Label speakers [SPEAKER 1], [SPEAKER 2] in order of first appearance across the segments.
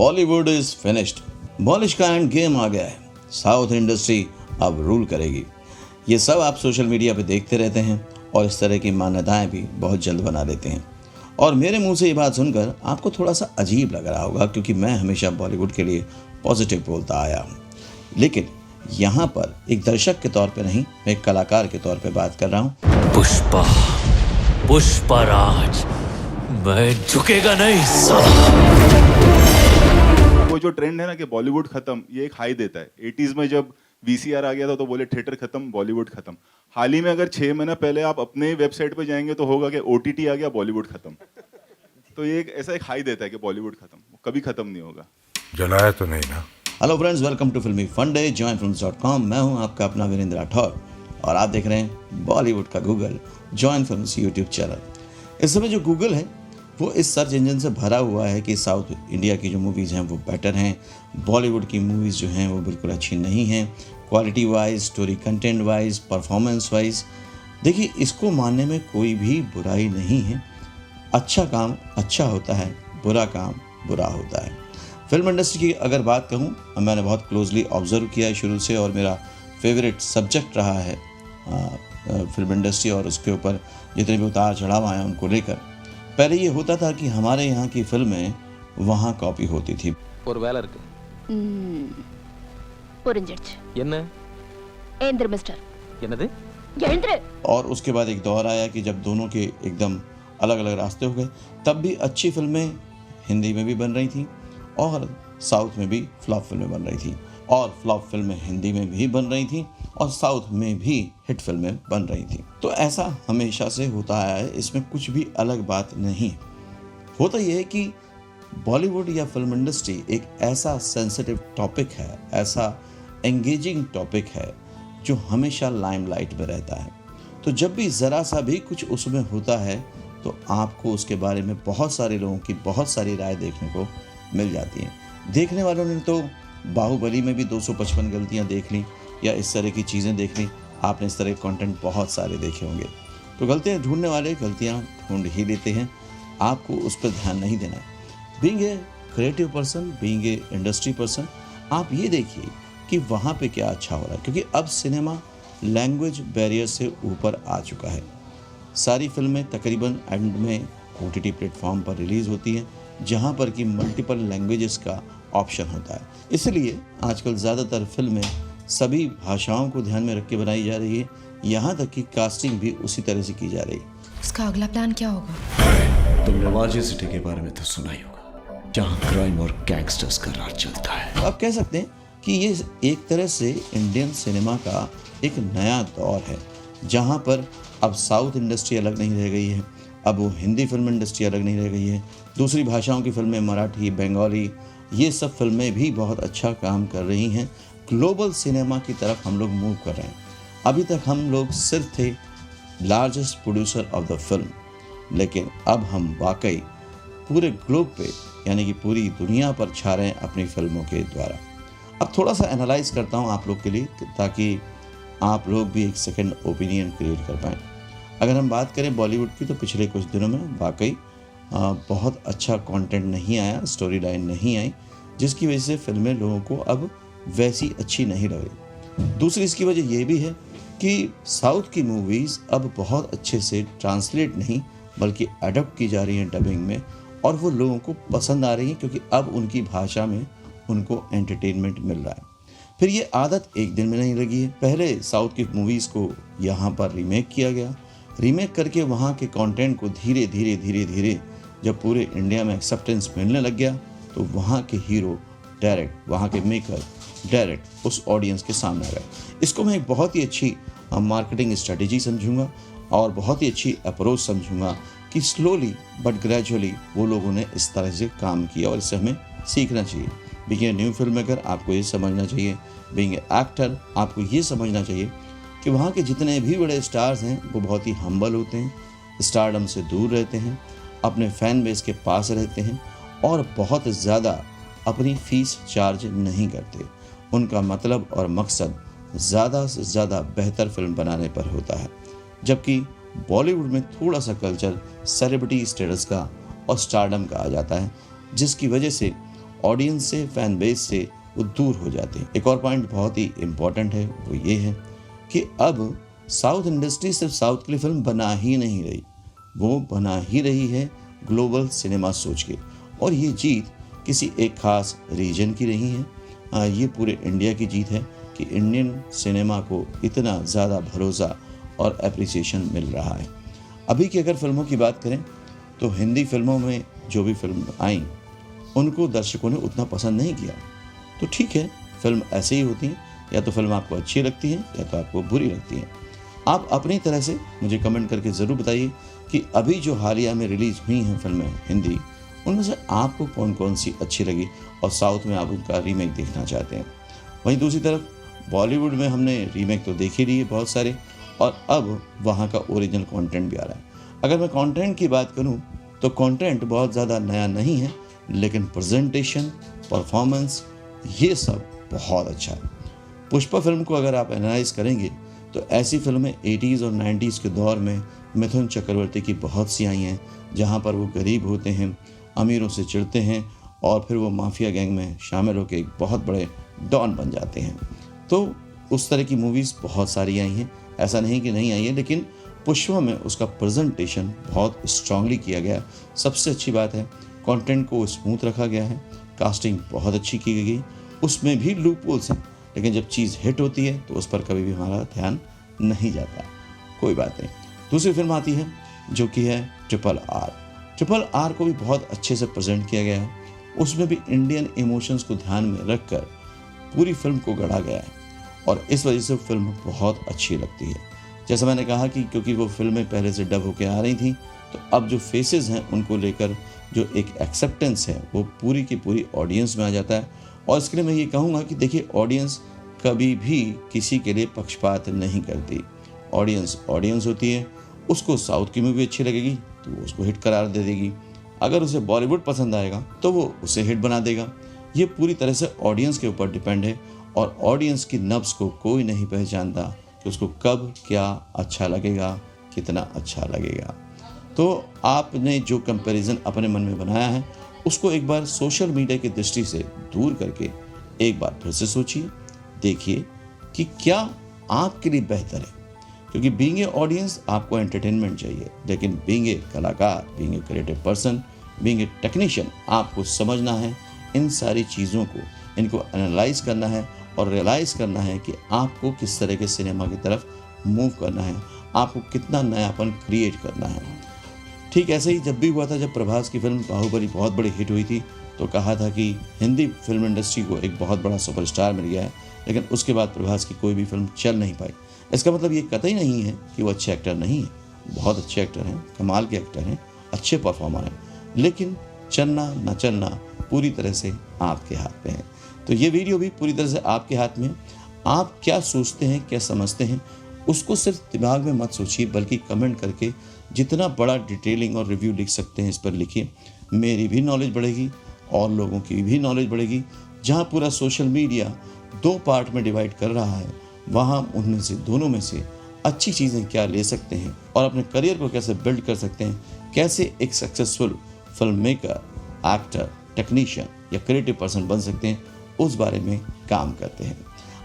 [SPEAKER 1] Bollywood is finished. बॉलिश का end game आ गया है। साउथ इंडस्ट्री अब रूल करेगी। ये सब आप सोशल मीडिया पे देखते रहते हैं और इस तरह की मान्यताएं भी बहुत जल्द बना लेते हैं। और मेरे मुंह से ये बात सुनकर आपको थोड़ा सा अजीब लग रहा होगा, क्योंकि मैं हमेशा बॉलीवुड के लिए पॉजिटिव बोलता आया हूँ। लेकिन यहाँ पर एक दर्शक के तौर पे नहीं, मैं एक कलाकार के तौर पे बात कर रहा हूँ।
[SPEAKER 2] पुष्पराज, मैं झुकेगा नहीं साला।
[SPEAKER 3] वो जो ट्रेंड है ना कि बॉलीवुड खत्म, ये एक हाई देता है। 80s में जब वीसीआर आ गया था तो बोले थिएटर खत्म, बॉलीवुड खत्म। हाल ही में अगर 6 महीना पहले आप अपने वेबसाइट पे जाएंगे तो होगा कि ओटीटी आ गया, बॉलीवुड खत्म। तो ये ऐसा एक हाई देता है कि बॉलीवुड खत्म, कभी खत्म नहीं होगा।
[SPEAKER 4] जलाया तो नहीं ना?
[SPEAKER 1] हेलो फ्रेंड्स, वेलकम टू फिल्मी फन डे, joinfilms.com। मैं हूं आपका अपना वीरेंद्र राठौर और आप देख रहे हैं बॉलीवुड का Google, join films YouTube channel. इस समय जो गूगल है वो इस सर्च इंजन से भरा हुआ है कि साउथ इंडिया की जो मूवीज़ हैं वो बेटर हैं, बॉलीवुड की मूवीज़ जो हैं वो बिल्कुल अच्छी नहीं हैं, quality wise, story content wise, performance wise. देखिए, इसको मानने में कोई भी बुराई नहीं है। अच्छा काम अच्छा होता है, बुरा काम बुरा होता है। फिल्म इंडस्ट्री की अगर बात कहूँ, मैंने बहुत क्लोजली ऑब्जर्व किया है शुरू से, और मेरा फेवरेट सब्जेक्ट रहा है फिल्म इंडस्ट्री और उसके ऊपर जितने भी उतार चढ़ाव आए उनको लेकर। पहले ये होता था कि हमारे यहाँ की फिल्में वहाँ कॉपी होती थी।
[SPEAKER 5] ஒரு வேலை இருக்கு.
[SPEAKER 6] புரிஞ்சிடுச்சு.
[SPEAKER 5] என்ன?
[SPEAKER 6] ஏந்திர மிஸ்டர்.
[SPEAKER 5] என்னது?
[SPEAKER 6] எழுந்திரு.
[SPEAKER 1] और उसके बाद एक दौर आया कि जब दोनों के एकदम अलग अलग रास्ते हो गए, तब भी अच्छी फिल्में हिंदी में भी बन रही थी और साउथ में भी फ्लॉप फिल्में बन रही थी, और फ्लॉप फिल्में हिंदी में भी बन रही थी और साउथ में भी हिट फिल्में बन रही थी। तो ऐसा हमेशा से होता आया है, इसमें कुछ भी अलग बात नहीं। होता यह है कि बॉलीवुड या फिल्म इंडस्ट्री एक ऐसा सेंसिटिव टॉपिक है, ऐसा एंगेजिंग टॉपिक है जो हमेशा लाइमलाइट में रहता है। तो जब भी ज़रा सा भी कुछ उसमें होता है तो आपको उसके बारे में बहुत सारे लोगों की बहुत सारी राय देखने को मिल जाती है। देखने वालों ने तो बाहुबली में भी 255 गलतियां देख ली या इस तरह की चीज़ें देख ली। आपने इस तरह के कंटेंट बहुत सारे देखे होंगे। तो गलतियां ढूंढने वाले गलतियां ढूंढ ही लेते हैं, आपको उस पर ध्यान नहीं देना है। Being a creative person, being a industry person, आप ये देखिए कि वहाँ पे क्या अच्छा हो रहा है, क्योंकि अब सिनेमा लैंग्वेज बैरियर से ऊपर आ चुका है। सारी फिल्में तकरीबन एंड में OTT प्लेटफॉर्म पर रिलीज़ होती हैं, जहाँ पर कि मल्टीपल लैंग्वेजेस का ऑप्शन होता है। इसलिए आजकल ज़्यादातर फिल्में सभी भाषाओं को ध्यान में रख के बनाई जा रही है, यहाँ तक कि कास्टिंग भी उसी तरह से की जा रही है।
[SPEAKER 7] उसका अगला प्लान क्या होगा?
[SPEAKER 2] तुमने वाजी सिटी के बारे में तो सुना ही होगा, जहाँ क्राइम और गैंगस्टर्स का राज चलता है।
[SPEAKER 1] आप कह सकते हैं कि ये एक तरह से इंडियन सिनेमा का एक नया दौर है, जहाँ पर अब साउथ इंडस्ट्री अलग नहीं रह गई है, अब वो हिंदी फिल्म इंडस्ट्री अलग नहीं रह गई है। दूसरी भाषाओं की फिल्में, मराठी, बंगाली, ये सब फिल्में भी बहुत अच्छा काम कर रही हैं। ग्लोबल सिनेमा की तरफ हम लोग मूव कर रहे हैं। अभी तक हम लोग सिर्फ थे largest producer of the film, लेकिन अब हम वाकई पूरे ग्लोब पे, यानी कि पूरी दुनिया पर छा रहे हैं अपनी फिल्मों के द्वारा। अब थोड़ा सा एनालाइज करता हूँ आप लोग के लिए, ताकि आप लोग भी एक सेकंड ओपिनियन क्रिएट कर पाएँ। अगर हम बात करें बॉलीवुड की, तो पिछले कुछ दिनों में वाकई बहुत अच्छा कंटेंट नहीं आया, स्टोरी लाइन नहीं आई, जिसकी वजह से फिल्में लोगों को अब वैसी अच्छी नहीं लग रही। दूसरी इसकी वजह यह भी है कि साउथ की मूवीज़ अब बहुत अच्छे से ट्रांसलेट नहीं बल्कि अडॉप्ट की जा रही हैं डबिंग में, और वो लोगों को पसंद आ रही हैं, क्योंकि अब उनकी भाषा में उनको एंटरटेनमेंट मिल रहा है। फिर ये आदत एक दिन में नहीं लगी है। पहले साउथ की मूवीज़ को यहाँ पर रीमेक किया गया, रीमेक करके वहाँ के कंटेंट को धीरे धीरे धीरे धीरे जब पूरे इंडिया में एक्सेप्टेंस मिलने लग गया, तो वहाँ के हीरो डायरेक्ट, वहाँ के मेकर डायरेक्ट उस ऑडियंस के सामने आ गए। इसको मैं एक बहुत ही अच्छी मार्केटिंग स्ट्रेटजी समझूंगा और बहुत ही अच्छी अप्रोच समझूंगा कि स्लोली बट ग्रेजुअली वो लोगों ने इस तरह से काम किया, और इससे हमें सीखना चाहिए। Being a new film maker, आपको ये समझना चाहिए, बीइंग ए एक्टर, आपको ये समझना चाहिए कि वहाँ के जितने भी बड़े स्टार्स हैं वो बहुत ही हम्बल होते हैं, स्टारडम से दूर रहते हैं, अपने फैन बेस के पास रहते हैं और बहुत ज़्यादा अपनी फ़ीस चार्ज नहीं करते। उनका मतलब और मकसद ज़्यादा से ज़्यादा बेहतर फिल्म बनाने पर होता है। जबकि बॉलीवुड में थोड़ा सा कल्चर सेलिब्रिटी स्टेटस का और स्टारडम का आ जाता है, जिसकी वजह से ऑडियंस से, फैन बेस से वो दूर हो जाते हैं। एक और पॉइंट बहुत ही इम्पोर्टेंट है, वो ये है कि अब साउथ इंडस्ट्री सिर्फ साउथ के लिए फिल्म बना ही नहीं रही, वो बना ही रही है ग्लोबल सिनेमा सोच के। और ये जीत किसी एक खास रीजन की नहीं है, ये पूरे इंडिया की जीत है कि इंडियन सिनेमा को इतना ज़्यादा भरोसा और एप्रिसिएशन मिल रहा है। अभी की अगर फिल्मों की बात करें तो हिंदी फिल्मों में जो भी फिल्म आई उनको दर्शकों ने उतना पसंद नहीं किया। तो ठीक है, फिल्म ऐसे ही होती है, या तो फिल्म आपको अच्छी लगती है या तो आपको बुरी लगती है। आप अपनी तरह से मुझे कमेंट करके ज़रूर बताइए कि अभी जो हालिया में रिलीज़ हुई हैं फिल्में हिंदी, उनमें से आपको कौन कौन सी अच्छी लगी और साउथ में आप उनका रीमेक देखना चाहते हैं। वहीं दूसरी तरफ बॉलीवुड में हमने रीमेक तो देख ही लिए बहुत सारे, और अब वहाँ का ओरिजिनल कंटेंट भी आ रहा है। अगर मैं कंटेंट की बात करूँ तो कंटेंट बहुत ज़्यादा नया नहीं है, लेकिन प्रेजेंटेशन, परफॉर्मेंस, ये सब बहुत अच्छा है। पुष्पा फिल्म को अगर आप एनालाइज करेंगे तो ऐसी फिल्में 80s और 90s के दौर में मिथुन चक्रवर्ती की बहुत सी आई हैं, जहाँ पर वो गरीब होते हैं, अमीरों से चिढ़ते हैं और फिर वो माफिया गैंग में शामिल होकर एक बहुत बड़े डॉन बन जाते हैं। तो उस तरह की मूवीज़ बहुत सारी आई हैं, ऐसा नहीं कि नहीं आई है, लेकिन पुष्पा में उसका प्रेजेंटेशन बहुत स्ट्रांगली किया गया। सबसे अच्छी बात है कंटेंट को स्मूथ रखा गया है, कास्टिंग बहुत अच्छी की गई, उसमें भी लूप होल्स हैं, लेकिन जब चीज़ हिट होती है तो उस पर कभी भी हमारा ध्यान नहीं जाता। कोई बात नहीं। दूसरी फिल्म आती है जो कि है RRR। RRR को भी बहुत अच्छे से प्रेजेंट किया गया है, उसमें भी इंडियन इमोशंस को ध्यान में रखकर पूरी फिल्म को गढ़ा गया है और इस वजह से फिल्म बहुत अच्छी लगती है। जैसा मैंने कहा कि क्योंकि वो फिल्में पहले से डब होकर आ रही थी, तो अब जो फेसेस हैं उनको लेकर जो एक एक्सेप्टेंस है वो पूरी की पूरी ऑडियंस में आ जाता है। और इसके लिए मैं ये कहूँगा कि देखिए, ऑडियंस कभी भी किसी के लिए पक्षपात नहीं करती। ऑडियंस होती है, उसको साउथ की मूवी अच्छी लगेगी तो वो उसको हिट करार दे देगी, अगर उसे बॉलीवुड पसंद आएगा तो वो उसे हिट बना देगा। ये पूरी तरह से ऑडियंस के ऊपर डिपेंड है और ऑडियंस की नब्ज़ को कोई नहीं पहचानता कि उसको कब क्या अच्छा लगेगा, कितना अच्छा लगेगा। तो आपने जो कंपैरिजन अपने मन में बनाया है उसको एक बार सोशल मीडिया की दृष्टि से दूर करके एक बार फिर से सोचिए, देखिए कि क्या आपके लिए बेहतर है। क्योंकि बीइंग ए ऑडियंस आपको एंटरटेनमेंट चाहिए, लेकिन बीइंग ए कलाकार, being a creative person, being a technician, आपको समझना है इन सारी चीज़ों को, इनको एनालाइज करना है और रियलाइज़ करना है कि आपको किस तरह के सिनेमा की तरफ मूव करना है, आपको कितना नयापन क्रिएट करना है। ठीक ऐसे ही जब भी हुआ था, जब प्रभास की फिल्म बाहुबली बहुत बड़ी हिट हुई थी तो कहा था कि हिंदी फिल्म इंडस्ट्री को एक बहुत बड़ा सुपरस्टार मिल गया है, लेकिन उसके बाद प्रभास की कोई भी फिल्म चल नहीं पाई। इसका मतलब ये कतई नहीं है कि वो अच्छे एक्टर नहीं है, बहुत अच्छे एक्टर हैं, कमाल के एक्टर हैं, अच्छे परफॉर्मर हैं, लेकिन चलना न चलना पूरी तरह से आपके हाथ में है। तो ये वीडियो भी पूरी तरह से आपके हाथ में। आप क्या सोचते हैं, क्या समझते हैं, उसको सिर्फ दिमाग में मत सोचिए, बल्कि कमेंट करके जितना बड़ा डिटेलिंग और रिव्यू लिख सकते हैं इस पर लिखिए। मेरी भी नॉलेज बढ़ेगी और लोगों की भी नॉलेज बढ़ेगी। जहाँ पूरा सोशल मीडिया 2 पार्ट में डिवाइड कर रहा है, वहाँ उनमें से दोनों में से अच्छी चीज़ें क्या ले सकते हैं और अपने करियर को कैसे बिल्ड कर सकते हैं, कैसे एक successful film maker, actor, technician या क्रिएटिव पर्सन बन सकते हैं, उस बारे में काम करते हैं।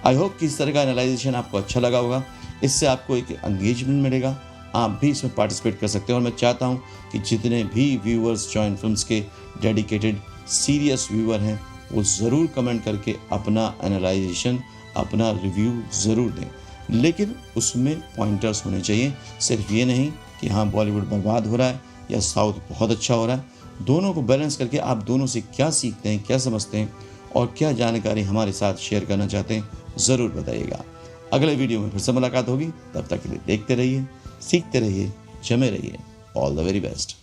[SPEAKER 1] आई होप कि इस तरह का एनालाइजेशन आपको अच्छा लगा होगा। इससे आपको एक एंगेजमेंट मिलेगा, आप भी इसमें पार्टिसिपेट कर सकते हैं। और मैं चाहता हूं कि जितने भी व्यूअर्स जॉइन फिल्म्स के डेडिकेटेड सीरियस व्यूअर हैं, वो ज़रूर कमेंट करके अपना एनालाइजेशन, अपना रिव्यू ज़रूर दें, लेकिन उसमें पॉइंटर्स होने चाहिए। सिर्फ ये नहीं कि हाँ बॉलीवुड बर्बाद हो रहा है या साउथ बहुत अच्छा हो रहा है। दोनों को बैलेंस करके आप दोनों से क्या सीखते हैं, क्या समझते हैं और क्या जानकारी हमारे साथ शेयर करना चाहते हैं, ज़रूर बताइएगा। अगले वीडियो में फिर से मुलाकात होगी, तब तक के लिए देखते रहिए, सीखते रहिए, जमे रहिए। All the very best.